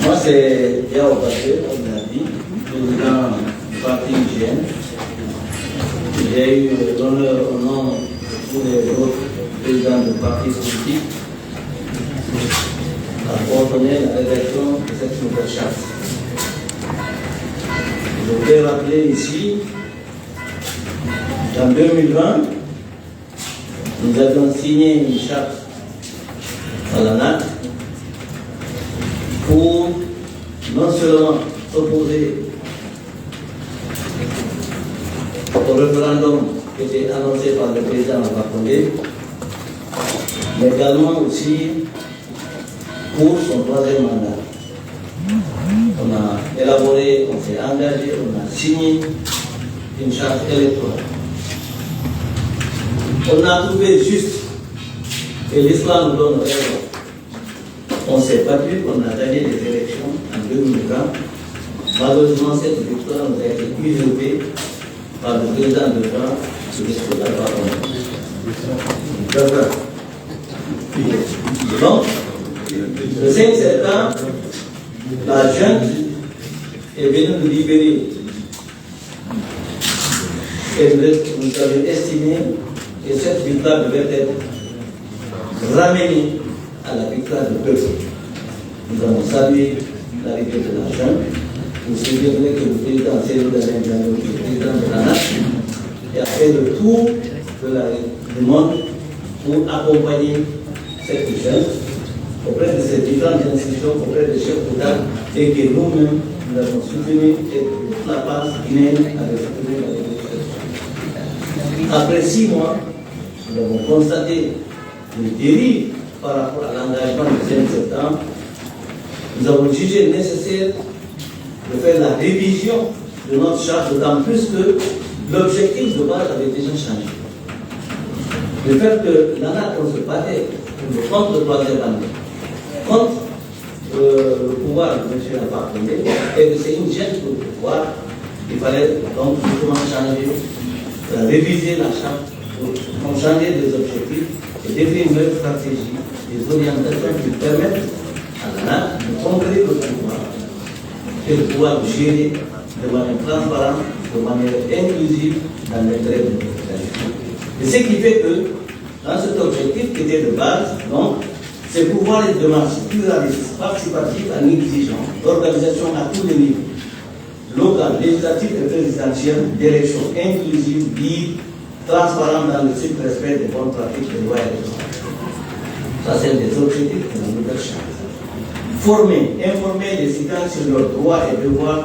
Moi, c'est Yao Baké, comme on l'a dit, président du parti IGN. J'ai eu l'honneur au nom de tous les autres présidents du parti politique à coordonner la rédaction de cette nouvelle charte. Je voudrais rappeler ici qu'en 2020, nous avions signé une charte à la NAC pour non seulement s'opposer au référendum qui était annoncé par le président Alpha Condé, mais également aussi pour son troisième mandat. On a élaboré, on s'est engagé, on a signé une charte électorale. On a trouvé juste, et l'histoire nous donne raison. On s'est battu, on a gagné les élections en 2020. Malheureusement, cette victoire nous a été usurpée par le président de France, M. Alpha Condé. Donc, le 5 septembre, la junte est venue nous libérer. Et nous avons estimé que cette victoire devait être ramenée à la victoire du peuple. Nous avons salué l'arrivée de la junte. Vous savez que le président Cyril Diallo, le président de la nation, a fait le tour du monde pour accompagner cette junte auprès de ces différentes institutions, auprès des chefs d'État, et que nous-mêmes, nous avons soutenu, et toute la base guinéenne avait soutenu la démocratie. Après 6 mois, nous avons constaté une dérive par rapport à l'engagement du 5 septembre. Nous avons jugé nécessaire de faire la révision de notre charte, d'autant plus que l'objectif de base avait déjà changé. Le fait que l'ANAC se battait contre le troisième mandat, contre le pouvoir de M. Alpha Condé, et que c'est une gêne pour le pouvoir, il fallait donc justement changer, réviser la charte pour changer des objectifs et définir une nouvelle stratégie, des orientations qui permettent à l'ANAC de conquérir le pouvoir et de pouvoir gérer de manière transparente, de manière inclusive dans l'intérêt de notre population. Et ce qui fait que, dans cet objectif qui était de base, donc, c'est pouvoir les démarches pluralistes, participatives en exigeant l'organisation à tous les niveaux, local, législatif et présidentiel, d'élections inclusives, libres, transparentes dans le strict respect des bonnes pratiques des lois électorales. Ça, c'est un des objectifs de la nouvelle charte. Former, informer les citoyens sur leurs droits et devoirs,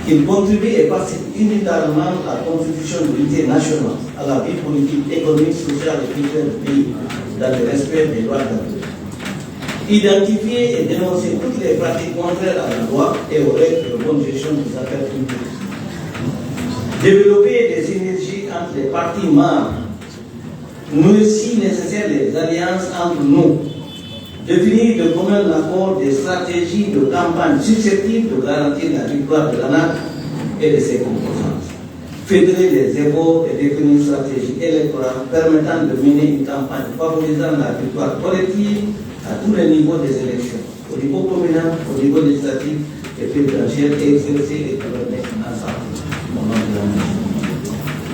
qu'ils contribuent et participent unitairement à la constitution de l'unité nationale, à la vie politique, économique, sociale et culturelle du pays, dans le respect des lois de la République. Identifier et dénoncer toutes les pratiques contraires à la loi et aux règles de bonne gestion des affaires publiques. Développer des synergies entre les partis membres, nous si nécessaire les alliances entre nous. Définir de commun accord des stratégies de campagne susceptibles de garantir la victoire de l'ANAC et de ses composantes. Fédérer les efforts et définir une stratégie électorale permettant de mener une campagne favorisant la victoire collective à tous les niveaux des élections, au niveau communal, au niveau législatif et présidentiel, et exercer et gouverner ensemble.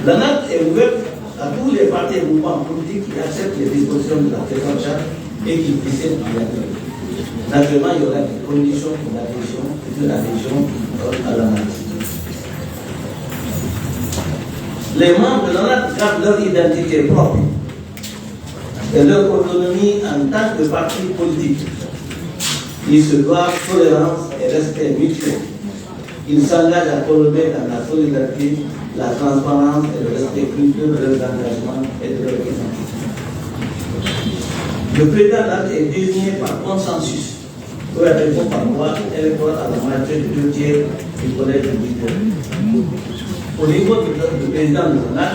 L'ANAC est ouverte à tous les partis et mouvements politiques qui acceptent les dispositions de la présente charte et qui puissent y adhérer. Naturellement, il y aura des conditions pour l'adhésion à l'ANAC. Les membres de l'ANAC gardent leur identité propre et leur autonomie en tant que parti politique. Ils se doivent tolérance et respect mutuel. Ils s'engagent à collaborer dans la solidarité, la transparence et le respect culturel de leurs engagements et de leur identité. Le président est désigné par consensus pour être élu par voie électorale à la majorité de 2 tiers du collège de leader. Au niveau du président de l'ANAC,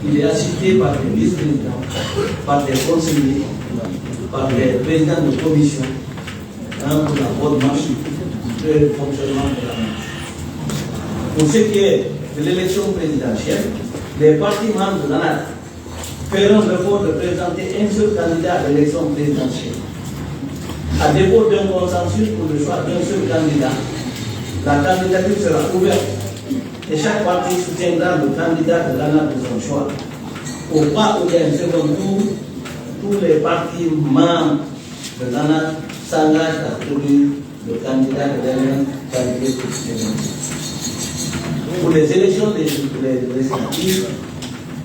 il est assisté par des vice-présidents, par des conseillers, par des présidents de commission, pour la bonne marche du fonctionnement de l'ANAC. Pour ce qui est de l'élection présidentielle, les partis membres de l'ANAC feront l'effort de présenter un seul candidat à l'élection présidentielle. À défaut d'un consensus pour le choix d'un seul candidat, la candidature sera ouverte et chaque parti soutiendra le candidat de l'ANA de son choix. Au pas où il y a un second tour, tous les partis membres de l'ANA s'engagent à trouver le candidat de l'ANA candidat pour les élections législatives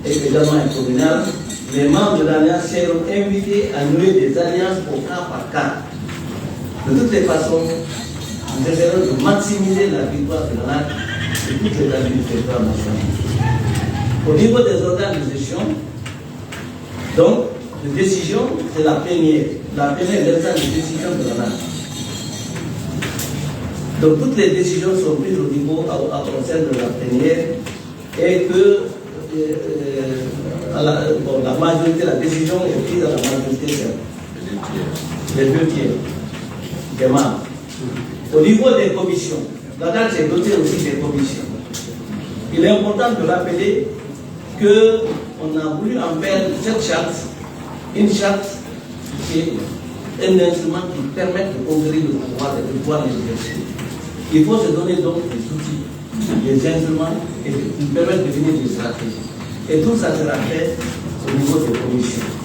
et également communales. Les membres de l'Alliance seront invités à nouer des alliances au cas par cas. De toutes les façons, nous essaierons de maximiser la victoire de l'ANAC sur toutes les états du territoire national. Au niveau des organes de gestion, donc, de décision, c'est la plénière. La plénière est l'instance de décision de l'ANAC. Donc, toutes les décisions sont prises au niveau, au sein de la plénière et que la majorité, la décision est prise à la majorité des 2 tiers des membres. Au niveau des commissions, la date s'est dotée aussi des commissions. Il est important de rappeler qu'on a voulu en faire cette charte, une charte qui est un instrument qui permet de conquérir le pouvoir et de pouvoir l'exercer. Il faut se donner donc des outils, des instruments et qui permettent de définir des stratégies. Et tout ça sera fait au niveau des commissions.